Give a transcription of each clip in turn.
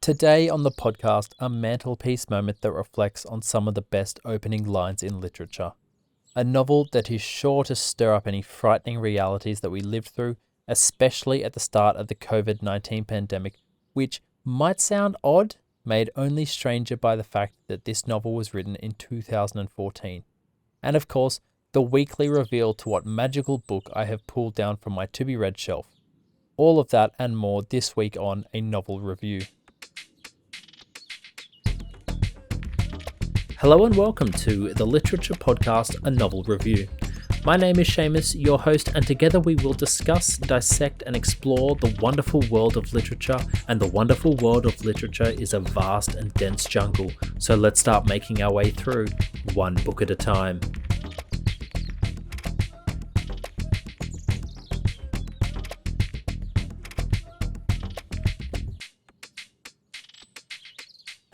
Today on the podcast, a mantelpiece moment that reflects on some of the best opening lines in literature. A novel that is sure to stir up any frightening realities that we lived through, especially at the start of the COVID-19 pandemic, which might sound odd, made only stranger by the fact that this novel was written in 2014. And of course, the weekly reveal to what magical book I have pulled down from my to-be-read shelf. All of that and more this week on A Novel Review. Hello and welcome to the Literature Podcast, A Novel Review. My name is Seamus, your host, and together we will discuss, dissect, and explore the wonderful world of literature. And the wonderful world of literature is a vast and dense jungle, so let's start making our way through, one book at a time.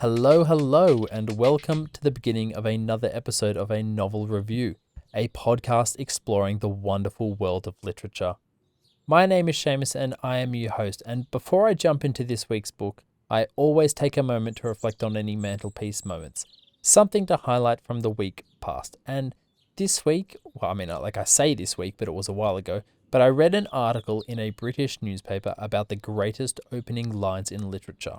Hello, and welcome to the beginning of another episode of A Novel Review, a podcast exploring the wonderful world of literature. My name is Seamus and I am your host, and before I jump into this week's book, I always take a moment to reflect on any mantelpiece moments, something to highlight from the week past. And this week, I say this week, but it was a while ago, but I read an article in a British newspaper about the greatest opening lines in literature.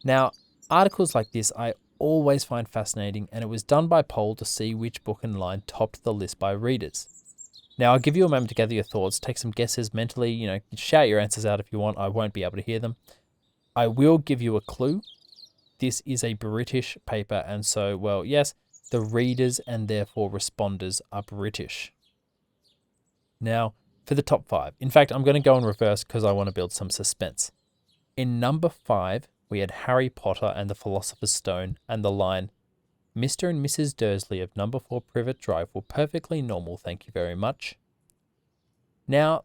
Now, articles like this I always find fascinating, and it was done by poll to see which book and line topped the list by readers. Now, I'll give you a moment to gather your thoughts, take some guesses mentally, shout your answers out if you want. I won't be able to hear them. I will give you a clue. This is a British paper, and so, well, yes, the readers and therefore responders are British. Now, for the top 5. In fact, I'm going to go in reverse because I want to build some suspense. In number 5, we had Harry Potter and the Philosopher's Stone, and the line, "Mr. and Mrs. Dursley of number 4 Privet Drive were perfectly normal, thank you very much." Now,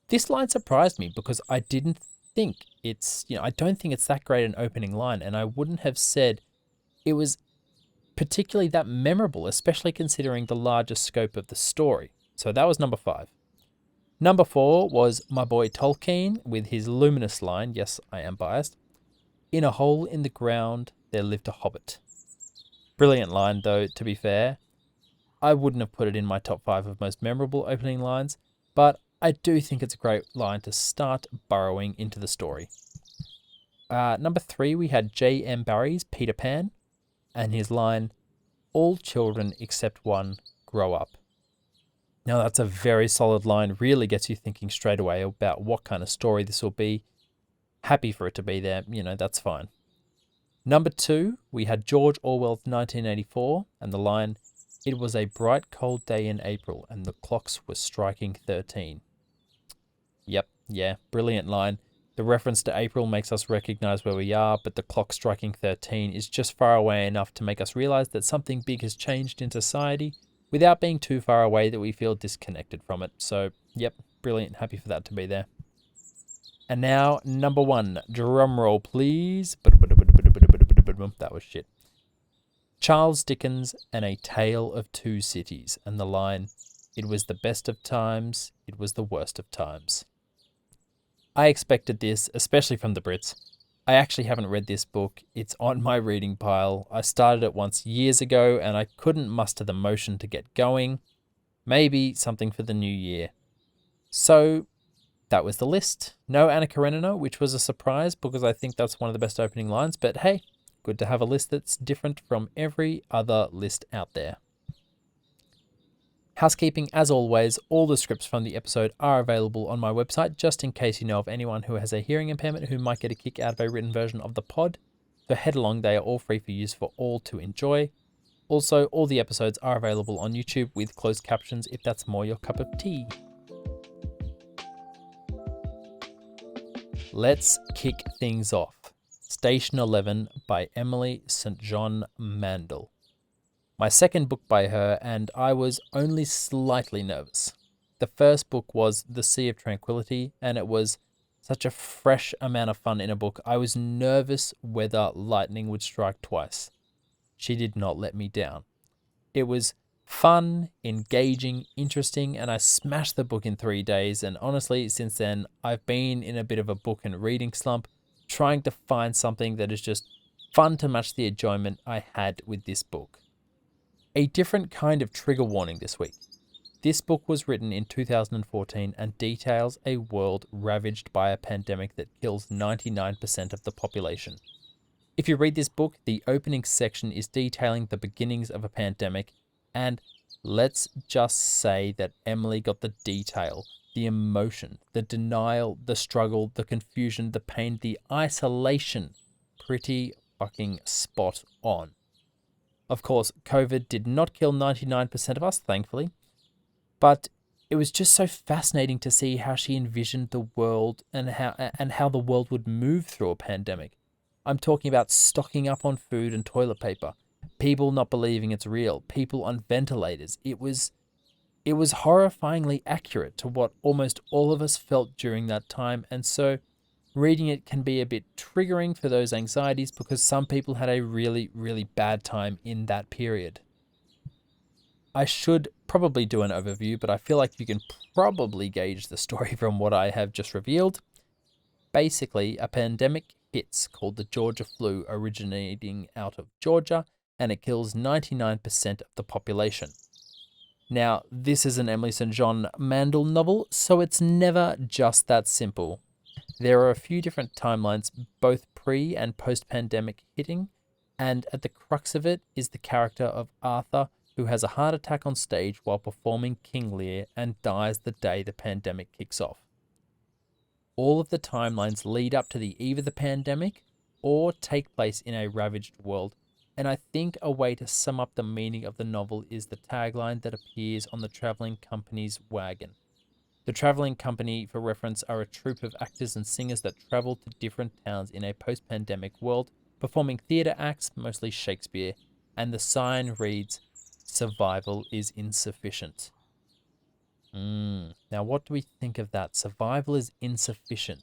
this line surprised me because I didn't think I don't think it's that great an opening line, and I wouldn't have said it was particularly that memorable, especially considering the larger scope of the story. So that was number 5. Number 4 was my boy Tolkien with his luminous line, yes, I am biased, "In a hole in the ground, there lived a hobbit." Brilliant line, though, to be fair. I wouldn't have put it in my top 5 of most memorable opening lines, but I do think it's a great line to start burrowing into the story. Number 3, we had J.M. Barrie's Peter Pan, and his line, "All children except one grow up." Now, that's a very solid line, really gets you thinking straight away about what kind of story this will be. Happy for it to be there, that's fine. Number 2, we had George Orwell's 1984 and the line, "It was a bright cold day in April and the clocks were striking 13. Yep, yeah, brilliant line. The reference to April makes us recognize where we are, but the clock striking 13 is just far away enough to make us realize that something big has changed in society without being too far away that we feel disconnected from it. So, yep, brilliant, happy for that to be there. And now, number 1, drum roll please. That was shit. Charles Dickens and A Tale of Two Cities, and the line, "It was the best of times, it was the worst of times." I expected this, especially from the Brits. I actually haven't read this book. It's on my reading pile. I started it once years ago, and I couldn't muster the motion to get going. Maybe something for the new year. So, that was the list. No Anna Karenina, which was a surprise because I think that's one of the best opening lines. But hey, good to have a list that's different from every other list out there. Housekeeping, as always, all the scripts from the episode are available on my website, just in case you know of anyone who has a hearing impairment who might get a kick out of a written version of the pod. So head along, they are all free for use for all to enjoy. Also, all the episodes are available on YouTube with closed captions if that's more your cup of tea. Let's kick things off. Station 11 by Emily St. John Mandel. My second book by her, and I was only slightly nervous. The first book was The Sea of Tranquility, and it was such a fresh amount of fun in a book. I was nervous whether lightning would strike twice. She did not let me down. It was fun, engaging, interesting, and I smashed the book in 3 days. And honestly, since then, I've been in a bit of a book and reading slump, trying to find something that is just fun to match the enjoyment I had with this book. A different kind of trigger warning this week. This book was written in 2014 and details a world ravaged by a pandemic that kills 99% of the population. If you read this book, the opening section is detailing the beginnings of a pandemic, and let's just say that Emily got the detail, the emotion, the denial, the struggle, the confusion, the pain, the isolation pretty fucking spot on. Of course, COVID did not kill 99% of us, thankfully, but it was just so fascinating to see how she envisioned the world and how the world would move through a pandemic. I'm talking about stocking up on food and toilet paper, people not believing it's real, people on ventilators. It was horrifyingly accurate to what almost all of us felt during that time, and so reading it can be a bit triggering for those anxieties because some people had a really, really bad time in that period. I should probably do an overview, but I feel like you can probably gauge the story from what I have just revealed. Basically, a pandemic hits called the Georgia flu, originating out of Georgia, and it kills 99% of the population. Now, this is an Emily St. John Mandel novel, so it's never just that simple. There are a few different timelines, both pre- and post-pandemic hitting, and at the crux of it is the character of Arthur, who has a heart attack on stage while performing King Lear and dies the day the pandemic kicks off. All of the timelines lead up to the eve of the pandemic or take place in a ravaged world, and I think a way to sum up the meaning of the novel is the tagline that appears on the travelling company's wagon. The travelling company, for reference, are a troupe of actors and singers that travel to different towns in a post-pandemic world, performing theatre acts, mostly Shakespeare, and the sign reads, "Survival is insufficient." Now, what do we think of that? Survival is insufficient.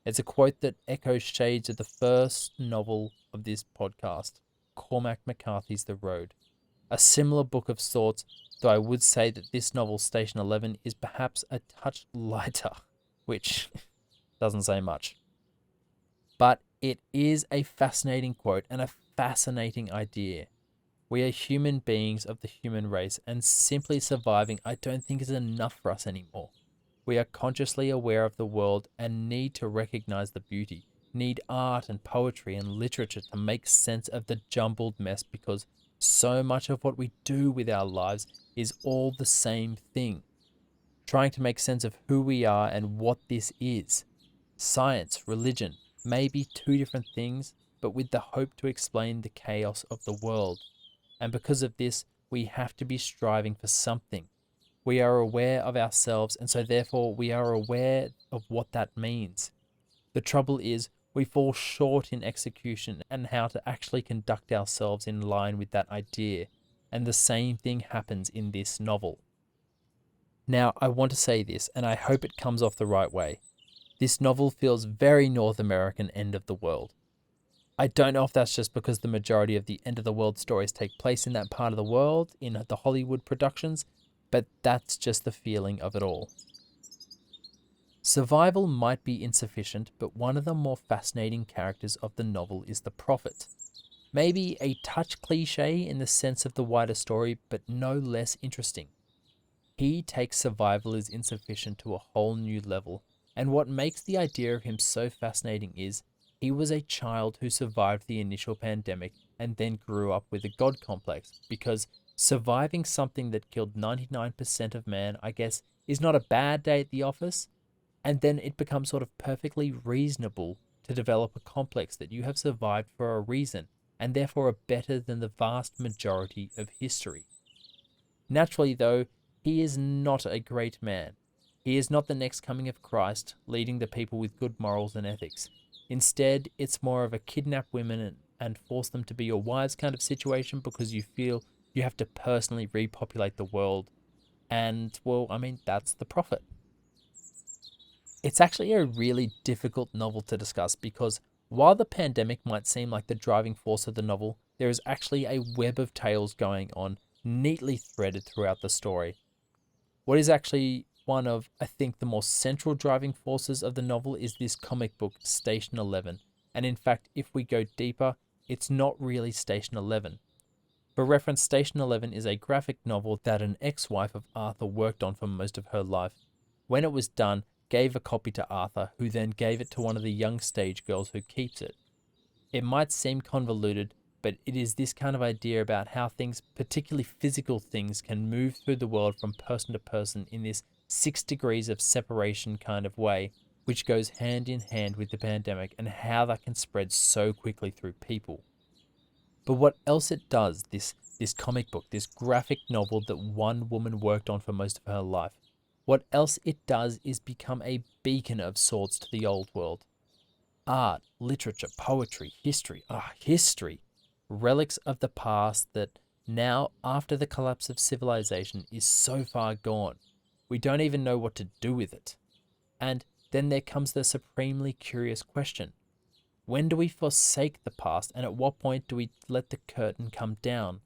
It's a quote that echoes shades of the first novel of this podcast, Cormac McCarthy's The Road. A similar book of sorts, though I would say that this novel, Station 11, is perhaps a touch lighter, which doesn't say much. But it is a fascinating quote and a fascinating idea. We are human beings of the human race, and simply surviving I don't think is enough for us anymore. We are consciously aware of the world and need to recognize the beauty, need art and poetry and literature to make sense of the jumbled mess, because so much of what we do with our lives is all the same thing. Trying to make sense of who we are and what this is. Science, religion, may be two different things, but with the hope to explain the chaos of the world. And because of this, we have to be striving for something. We are aware of ourselves, and so therefore we are aware of what that means. The trouble is, we fall short in execution and how to actually conduct ourselves in line with that idea, and the same thing happens in this novel. Now, I want to say this, and I hope it comes off the right way. This novel feels very North American end of the world. I don't know if that's just because the majority of the end of the world stories take place in that part of the world, in the Hollywood productions, but that's just the feeling of it all. Survival might be insufficient, but one of the more fascinating characters of the novel is the prophet. Maybe a touch cliche in the sense of the wider story, but no less interesting. He takes survival is insufficient to a whole new level, and what makes the idea of him so fascinating is he was a child who survived the initial pandemic and then grew up with a God complex, because surviving something that killed 99% of man, I guess, is not a bad day at the office, and then it becomes sort of perfectly reasonable to develop a complex that you have survived for a reason, and therefore are better than the vast majority of history. Naturally, though, he is not a great man. He is not the next coming of Christ, leading the people with good morals and ethics. Instead, it's more of a kidnap women and force them to be your wives kind of situation, because you feel you have to personally repopulate the world. And, well, I mean, that's the prophet. It's actually a really difficult novel to discuss, because while the pandemic might seem like the driving force of the novel, there is actually a web of tales going on, neatly threaded throughout the story. What is actually one of, I think, the more central driving forces of the novel is this comic book, Station 11, and in fact, if we go deeper, it's not really Station 11. For reference, Station 11 is a graphic novel that an ex-wife of Arthur worked on for most of her life. When it was done, gave a copy to Arthur, who then gave it to one of the young stage girls who keeps it. It might seem convoluted, but it is this kind of idea about how things, particularly physical things, can move through the world from person to person in this 6 degrees of separation kind of way, which goes hand in hand with the pandemic and how that can spread so quickly through people. But what else it does, this comic book, this graphic novel that one woman worked on for most of her life, what else it does is become a beacon of sorts to the old world. Art, literature, poetry, history, history, relics of the past that now, after the collapse of civilization, is so far gone, we don't even know what to do with it. And then there comes the supremely curious question. When do we forsake the past, and at what point do we let the curtain come down?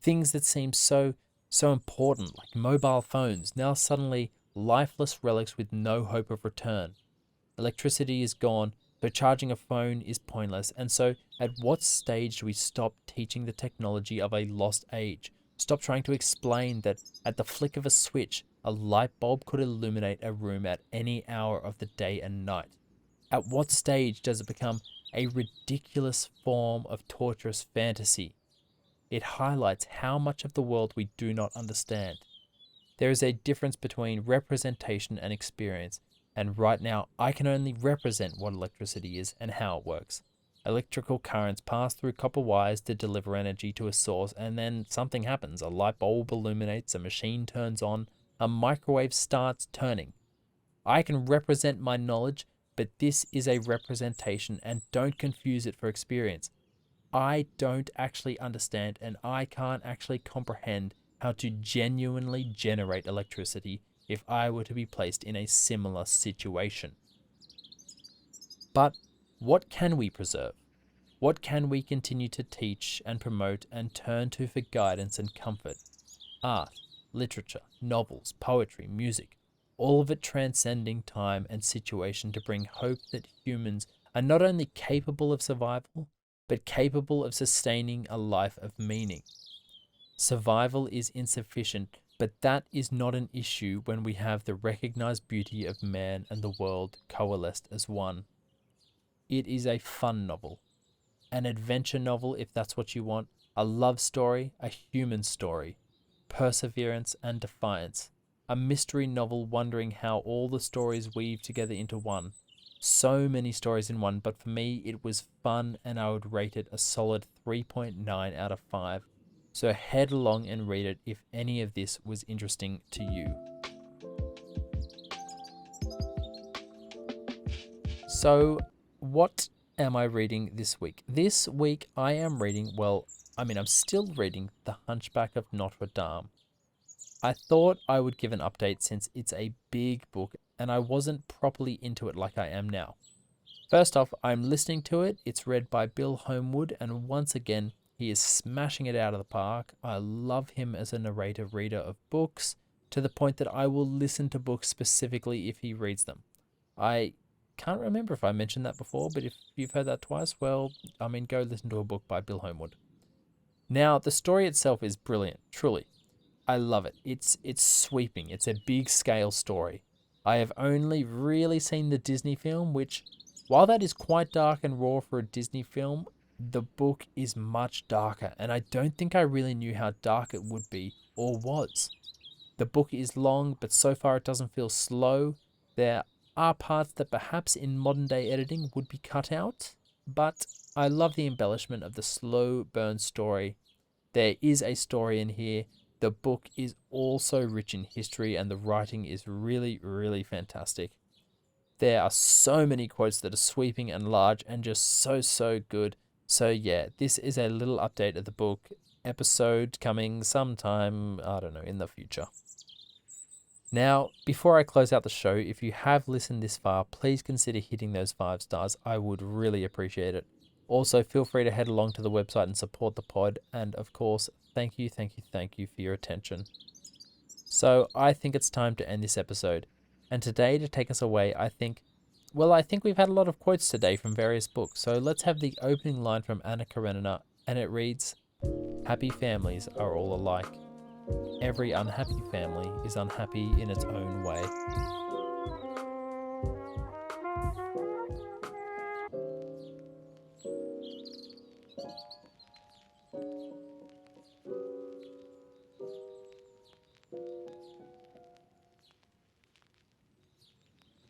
Things that seem so important, like mobile phones, now suddenly lifeless relics with no hope of return. Electricity is gone, so charging a phone is pointless, and so at what stage do we stop teaching the technology of a lost age? Stop trying to explain that at the flick of a switch, a light bulb could illuminate a room at any hour of the day and night? At what stage does it become a ridiculous form of torturous fantasy? It highlights how much of the world we do not understand. There is a difference between representation and experience, and right now I can only represent what electricity is and how it works. Electrical currents pass through copper wires to deliver energy to a source, and then something happens. A light bulb illuminates, a machine turns on, a microwave starts turning. I can represent my knowledge, but this is a representation, and don't confuse it for experience. I don't actually understand, and I can't actually comprehend how to genuinely generate electricity if I were to be placed in a similar situation. But what can we preserve? What can we continue to teach and promote and turn to for guidance and comfort? Art, literature, novels, poetry, music, all of it transcending time and situation to bring hope that humans are not only capable of survival, but capable of sustaining a life of meaning. Survival is insufficient, but that is not an issue when we have the recognized beauty of man and the world coalesced as one. It is a fun novel, an adventure novel if that's what you want, a love story, a human story, perseverance and defiance, a mystery novel wondering how all the stories weave together into one. So many stories in one, but for me it was fun, and I would rate it a solid 3.9 out of 5. So head along and read it if any of this was interesting to you. So what am I reading this week? This week I am reading, I'm still reading The Hunchback of Notre Dame. I thought I would give an update since it's a big book and I wasn't properly into it like I am now. First off, I'm listening to it. It's read by Bill Homewood, and once again, he is smashing it out of the park. I love him as a narrative reader of books, to the point that I will listen to books specifically if he reads them. I can't remember if I mentioned that before, but if you've heard that twice, go listen to a book by Bill Homewood. Now, the story itself is brilliant, truly. I love it. It's sweeping. It's a big scale story. I have only really seen the Disney film, which, while that is quite dark and raw for a Disney film, the book is much darker, and I don't think I really knew how dark it would be, or was. The book is long, but so far it doesn't feel slow. There are parts that perhaps in modern day editing would be cut out, but I love the embellishment of the slow burn story. There is a story in here. The book is also rich in history, and the writing is really, really fantastic. There are so many quotes that are sweeping and large and just so good. So yeah, this is a little update of the book, episode coming sometime, in the future. Now, before I close out the show, if you have listened this far, please consider hitting those 5 stars. I would really appreciate it. Also, feel free to head along to the website and support the pod. And of course, thank you for your attention. So I think it's time to end this episode. And today, to take us away, I think, Well, I think we've had a lot of quotes today from various books, so let's have the opening line from Anna Karenina, and it reads, "Happy families are all alike. Every unhappy family is unhappy in its own way."